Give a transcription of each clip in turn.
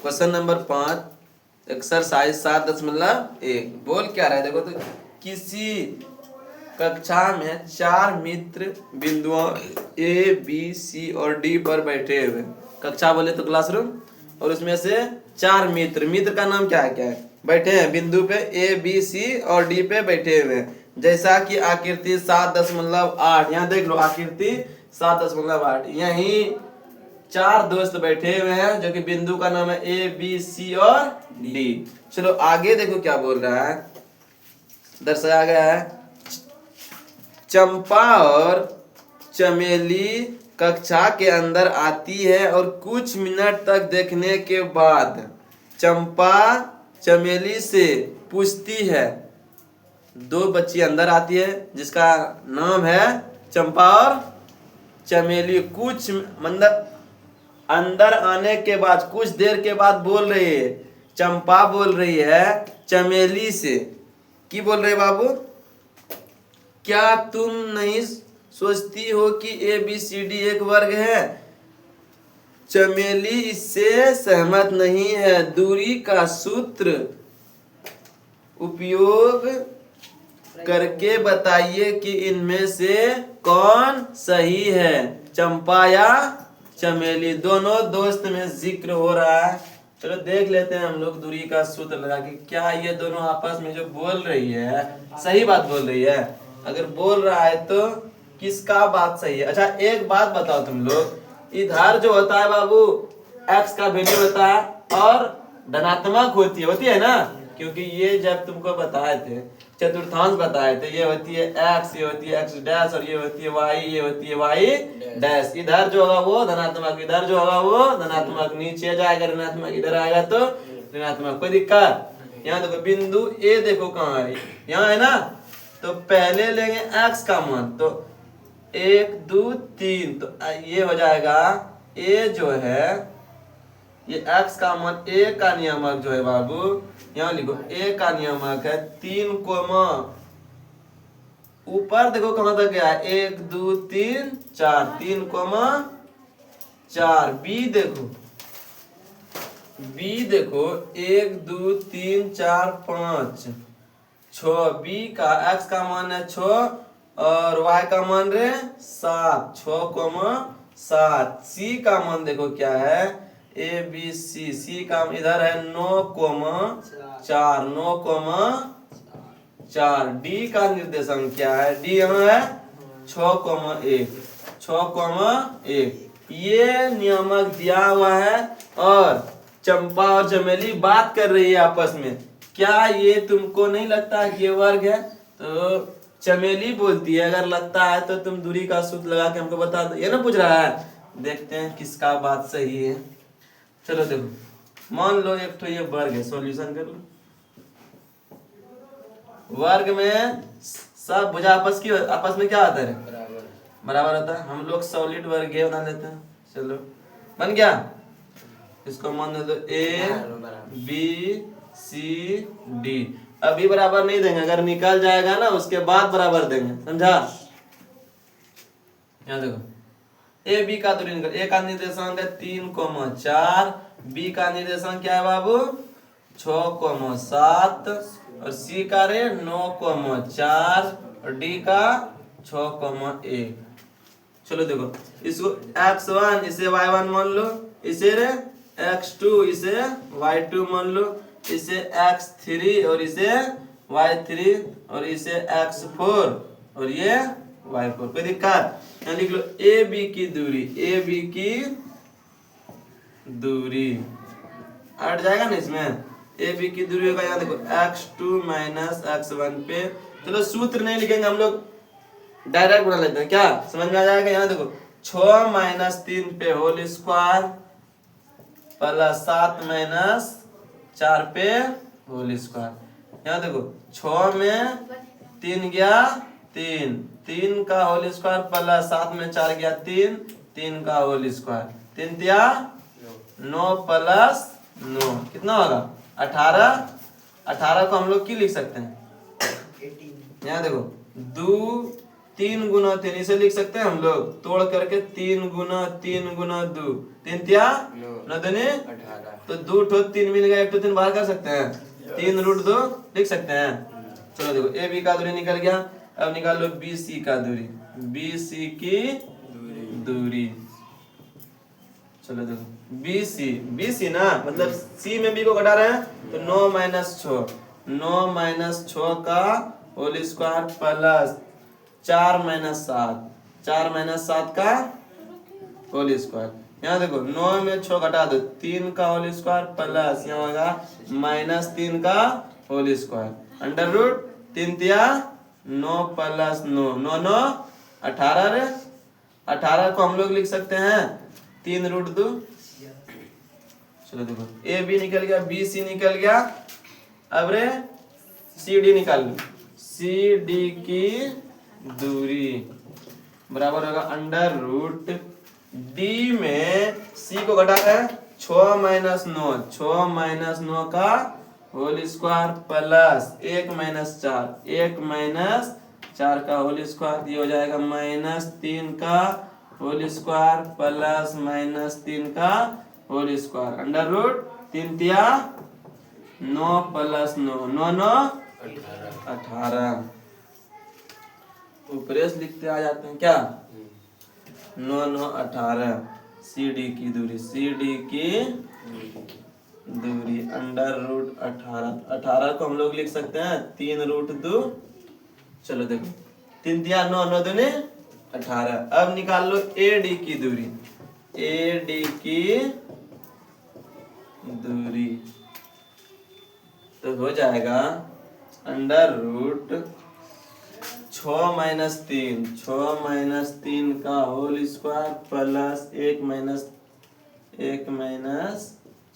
Question number 5 exercise 7.1 बोल क्या रहा है देखो तो। किसी कक्षा में 4 मित्र बिंदुओं ए बी सी और डी पर बैठे हुए। कक्षा बोले तो क्लासरूम, और उसमें से 4 मित्र का नाम क्या है बैठे हैं बिंदु पे ए बी सी और डी पे बैठे हुए हैं। जैसा कि आकृति 7.8 यहाँ देख लो, आकृति 7.8 यही 4 दोस्त बैठे हुए हैं जो कि बिंदु का नाम है ए बी सी और डी। चलो आगे देखो क्या बोल रहा है, दर्शाया गया है। चंपा और चमेली कक्षा के अंदर आती है और कुछ मिनट तक देखने के बाद चंपा चमेली से पूछती है। 2 बच्ची अंदर आती है जिसका नाम है चंपा और चमेली। कुछ मतलब अंदर आने के बाद कुछ देर के बाद बोल रही है, चंपा बोल रही है चमेली से, की बोल रहे बाबू, क्या तुम नहीं सोचती हो कि ए बी सी डी एक वर्ग है? चमेली इससे सहमत नहीं है। दूरी का सूत्र उपयोग करके बताइए कि इनमें से कौन सही है, चंपा या चमेली। दोनों दोस्त में जिक्र हो रहा है। चलो देख लेते हैं हम लोग दूरी का सूत्र लगा कि क्या ये दोनों आपस में जो बोल रही है सही बात बोल रही है। अगर बोल रहा है तो किसका बात सही है। अच्छा एक बात बताओ तुम लोग, इधर जो होता है बाबू x का वैल्यू होता है और धनात्मक होती है ना, क्योंकि ये जब तुमको बताए थे चतुर्थांश बताए थे, ये होती है x, ये होती है x डैश और ये होती है y, ये होती है y डैश। इधर जो होगा वो धनात्मक, इधर जो होगा वो धनात्मक, नीचे जाएगा ऋणात्मक, इधर आएगा तो ऋणात्मक। कोई दिक्कत? यहाँ देखो बिंदु ए देखो कहाँ है, यहाँ है ना। तो पहले लेंगे x का मान, तो 1 2 3, तो ये हो जाएगा a जो है ये x का मान, a का नियामक जो है बाबू यहाँ लिखो, a का नियामक है 3 कोमा ऊपर देखो कहां तक गया है 1 2 3 4, 3 कोमा 4। b देखो 1 2 3 4 5 6। b का x का मान है 6 और y का मान रे 7, 6 कोमा 7। c का मान देखो क्या है ए बी सी, सी का इधर है 9 कोमा 4, 9 कोमा 4। डी का निर्देशांक क्या है, डी यहाँ है 6 कोमा 1, 6 कोमा 1। ये नियामक दिया हुआ है और चंपा और चमेली बात कर रही है आपस में। क्या ये तुमको नहीं लगता कि ये वर्ग है? तो चमेली बोलती है अगर लगता है तो तुम दूरी का सूत्र लगा के हमको बता दो, ये ना पूछ रहा है। देखते हैं किसका बात सही है। चलो देखो मान लो एक तो ये वर्ग है, सॉल्यूशन कर लो। वर्ग में सब भुजा आपस में क्या आता है, बराबर होता है। हम लोग सॉलिड वर्ग ये बना लेते हैं। चलो बन गया, इसको मान दो ए बी सी डी। अभी बराबर नहीं देंगे, अगर निकल जाएगा ना उसके बाद बराबर देंगे, समझा। यहाँ देखो ए बी का दूरी निकल, ए का निर्देशांक है 3 कोमा 4, बी का निर्देशांक क्या है बाबू 6 कोमा 7 और सी का रे 9 कोमा 4 और डी का 6 कोमा 1। चलो देखो इसको x1 इसे y1 मान लो, इसे रे x2 इसे y2 मान लो, इसे x3 और इसे y3 और इसे x4 और ये y4। कोई दिक्कत? यहाँ लिख लो ए बी की दूरी, ए बी की दूरी हट जाएगा ना इसमें। ए बी की दूरी होगा यहाँ देखो x2 माइनस x1 पे। चलो सूत्र नहीं लिखेंगे हम लोग, डायरेक्ट बना लेते हैं, क्या समझ में आ जाएगा। यहाँ देखो 6 माइनस 3 पे होल स्क्वायर प्लस 7 माइनस 4 पे होल स्क्वायर। यहाँ देखो 6 में 3 गया 3, 3 का होल स्क्वायर प्लस 7 में 4 गया 3, 3 का होल स्क्वायर, 3 दिया 9 प्लस 9 कितना होगा 18। 18 को हम लोग की लिख सकते हैं, यहाँ देखो 2 3 गुना 3, इसे लिख सकते हैं हम लोग तोड़ करके 3 गुना 2, 3 तिया 9 दूनी 18। तो 2 ठो 3 मिल गया, 1 ठो 3 बाहर कर सकते हैं, 3 रूट 2 लिख सकते हैं। चलो देखो ए बी का दूरी निकल गया। अब निकाल लो बी सी का दूरी, बी सी की दूरी। चलो देखो बी सी ना मतलब सी में बी को घटा रहे हैं तो 9 माइनस 6 का होल स्क्वायर प्लस 4 माइनस 7 का होल स्क्वायर। यहाँ देखो 9 में 6 घटा दो, 3 का होल स्क्वायर प्लस यहाँ होगा माइनस 3 का होल स्क्वायर, अंडर रूट 3 तिया 9 प्लस 9, 9 9 18 रे। 18 को हम लोग लिख सकते हैं 3 रूट 2। चलो देखो ए बी निकल गया, बी सी निकल गया। अब रे सी डी निकाल लो, सी डी की दूरी बराबर होगा अंडर रूट डी में सी को घटा रहे हैं 6 माइनस 9 का होल स्क्वायर प्लस 1 माइनस 4 का होल स्क्वायर, ये हो जाएगा माइनस 3 का होल स्क्वायर प्लस माइनस 3 का होल स्क्वायर, अंडर रूट 3 तिया 9 प्लस 9, 9 9 18। ऊपरे से लिखते आ जाते हैं क्या, 9 9 18। सी डी की दूरी अंडर रूट 18 को हम लोग लिख सकते हैं 3 रूट 2। चलो देखो 3 दिया 9, 9 दूनी 18। अब निकाल लो ए डी की दूरी, ए डी की दूरी तो हो जाएगा अंडर रूट 6 माइनस 3 का होल स्क्वायर प्लस 1 माइनस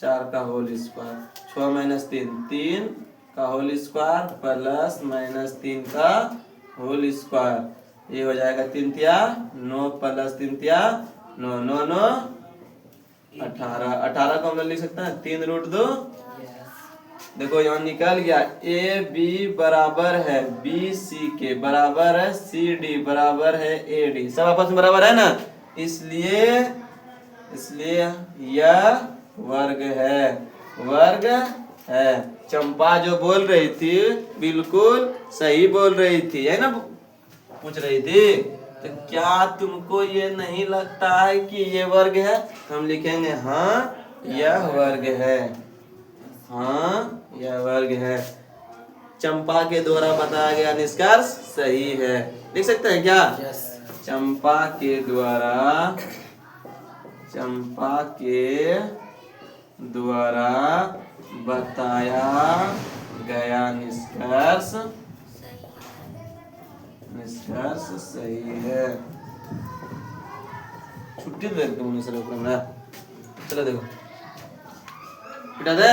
4 का होल स्क्वायर, 6 माइनस 3 का होल स्क्वायर प्लस माइनस 3 का होल स्क्वायर, ये हो जाएगा 3 तिया 9 प्लस 3 तिया 9, 9 9 18। 18 को हम लोग लिख सकते हैं 3 रूट 2। देखो यहाँ निकल गया ए बी बराबर है बी सी के, बराबर है सी डी, बराबर है ए डी, सब आपस में बराबर है ना, इसलिए यह वर्ग है। चंपा जो बोल रही थी बिल्कुल सही बोल रही थी, है ना, पूछ रही थी तो क्या तुमको ये नहीं लगता है कि ये वर्ग है, हम लिखेंगे हाँ यह वर्ग है, हाँ यह वर्ग है। चंपा के द्वारा बताया गया निष्कर्ष सही है, लिख सकते हैं क्या, चंपा के द्वारा बताया गया निष्कर्ष सही है। छुट्टी दे दे, चलो देखो बेटा दे